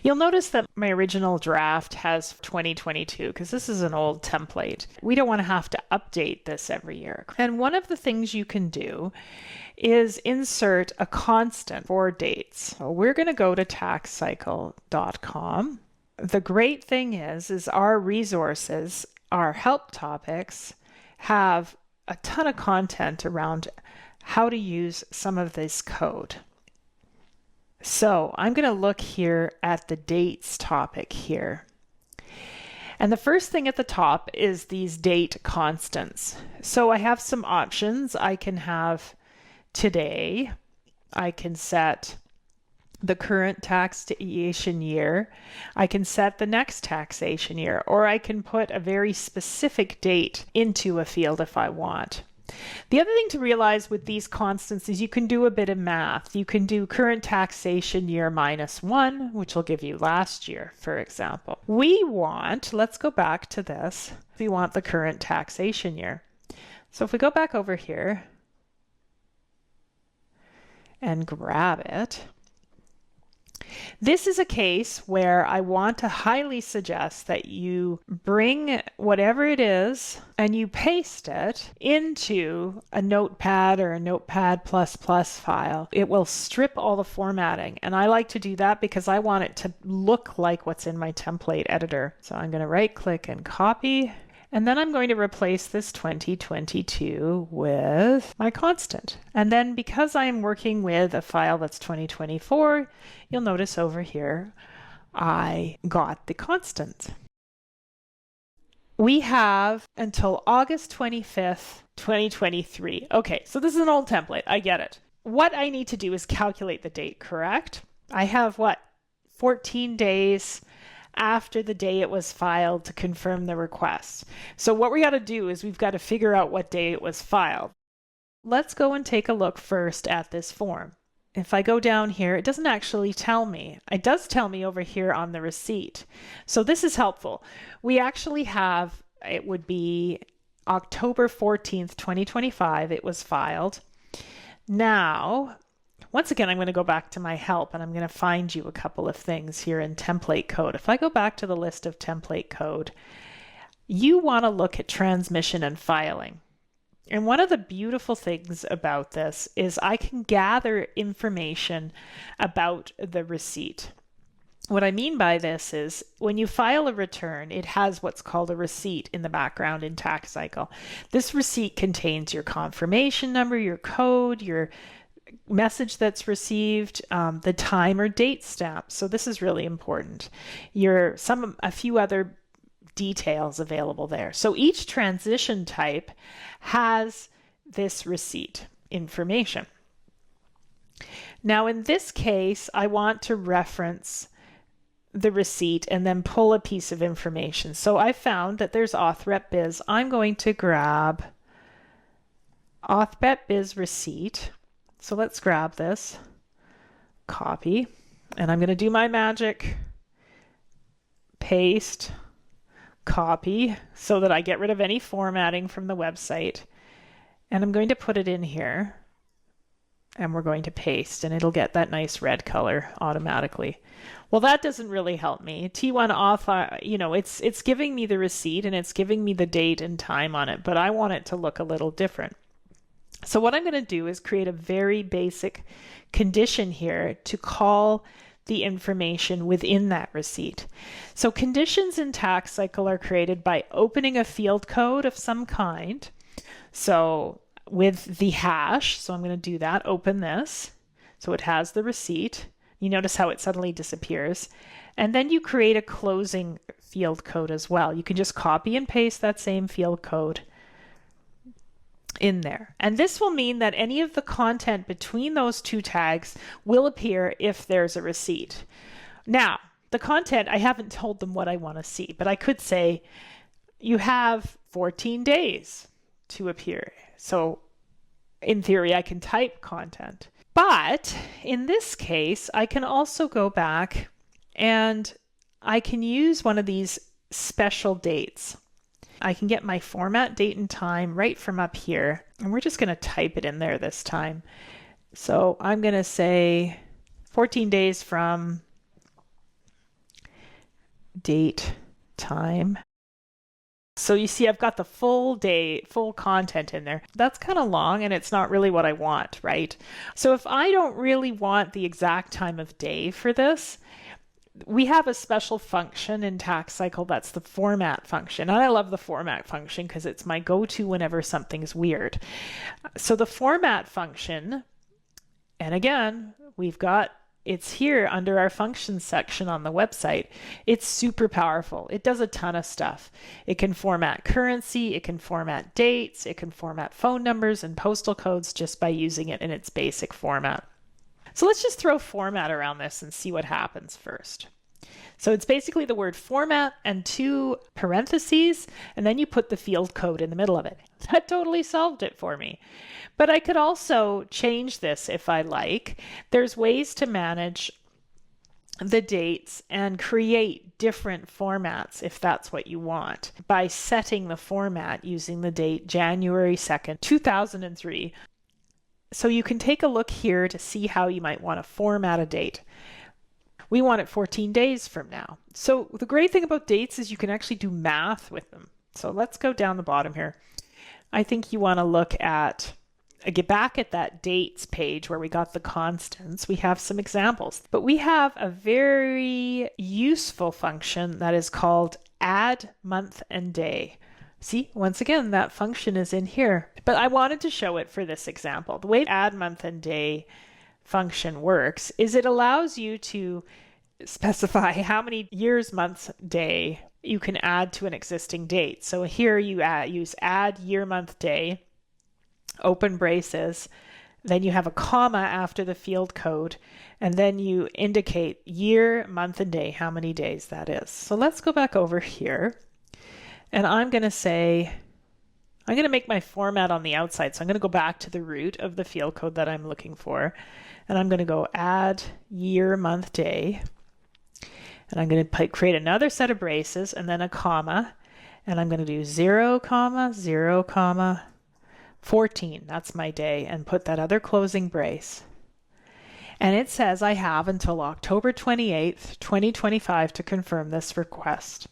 You'll notice that my original draft has 2022 because this is an old template. We don't want to have to update this every year. And one of the things you can do is insert a constant for dates. So we're going to go to TaxCycle.com. The great thing is our resources, our help topics, have a ton of content around how to use some of this code. So I'm going to look here at the dates topic here. And the first thing at the top is these date constants. So I have some options. I can have today. I can set the current taxation year. I can set the next taxation year, or I can put a very specific date into a field if I want. The other thing to realize with these constants is you can do a bit of math. You can do current taxation year -1, which will give you last year, for example. Let's go back to this. We want the current taxation year. So if we go back over here and grab it, this is a case where I want to highly suggest that you bring whatever it is and you paste it into a Notepad or a Notepad++ file. It will strip all the formatting, and I like to do that because I want it to look like what's in my template editor. So I'm going to right click and copy. And then I'm going to replace this 2022 with my constant. And then because I'm working with a file that's 2024, you'll notice over here, I got the constant. We have until August 25th, 2023. Okay, so this is an old template. I get it. What I need to do is calculate the date, correct? I have 14 days after the day it was filed to confirm the request. So what we got to do is we've got to figure out what day it was filed. Let's go and take a look first at this form. If I go down here, it doesn't actually tell me. It does tell me over here on the receipt. So this is helpful. We actually have, it would be October 14th, 2025, it was filed. Now, once again, I'm going to go back to my help and I'm going to find you a couple of things here in template code. If I go back to the list of template code, you want to look at transmission and filing. And one of the beautiful things about this is I can gather information about the receipt. What I mean by this is when you file a return, it has what's called a receipt in the background in TaxCycle. This receipt contains your confirmation number, your code, your message that's received, the time or date stamp. So this is really important. A few other details available there. So each transition type has this receipt information. Now in this case, I want to reference the receipt and then pull a piece of information. So I found that there's AuthRepBiz. I'm going to grab AuthRepBiz receipt. So let's grab this, copy, and I'm going to do my magic, paste, copy, so that I get rid of any formatting from the website. And I'm going to put it in here, and we're going to paste, and it'll get that nice red color automatically. Well, that doesn't really help me. T1 auth, it's giving me the receipt, and it's giving me the date and time on it, but I want it to look a little different. So what I'm going to do is create a very basic condition here to call the information within that receipt. So conditions in TaxCycle are created by opening a field code of some kind. So with the hash, so I'm going to do that, open this. So it has the receipt. You notice how it suddenly disappears. And then you create a closing field code as well. You can just copy and paste that same field code in there. And this will mean that any of the content between those two tags will appear if there's a receipt. Now, the content, I haven't told them what I want to see, but I could say you have 14 days to appear. So in theory, I can type content. But in this case, I can also go back and I can use one of these special dates. I can get my format, date, and time right from up here, and we're just going to type it in there this time. So I'm going to say 14 days from date, time. So you see, I've got the full day, full content in there. That's kind of long and it's not really what I want, right? So if I don't really want the exact time of day for this, we have a special function in TaxCycle that's the format function. And I love the format function because it's my go-to whenever something's weird. So the format function, and again, it's here under our functions section on the website. It's super powerful. It does a ton of stuff. It can format currency, it can format dates, it can format phone numbers and postal codes just by using it in its basic format. So let's just throw format around this and see what happens first. So it's basically the word format and 2 parentheses, and then you put the field code in the middle of it. That totally solved it for me. But I could also change this if I like. There's ways to manage the dates and create different formats if that's what you want by setting the format using the date January 2nd, 2003. So you can take a look here to see how you might want to format a date. We want it 14 days from now. So the great thing about dates is you can actually do math with them. So let's go down the bottom here. I think you want to look at, get back at that dates page where we got the constants. We have some examples, but we have a very useful function that is called add month and day. See, once again, that function is in here, but I wanted to show it for this example. The way add month and day function works is it allows you to specify how many years, months, day you can add to an existing date. So here you use add year, month, day, open braces, then you have a comma after the field code, and then you indicate year, month, and day, how many days that is. So let's go back over here, and I'm going to make my format on the outside. So I'm going to go back to the root of the field code that I'm looking for. And I'm going to go add year, month, day. And I'm going to create another set of braces and then a comma. And I'm going to do 0, 0, 14. That's my day. And put that other closing brace. And it says I have until October 28th, 2025 to confirm this request.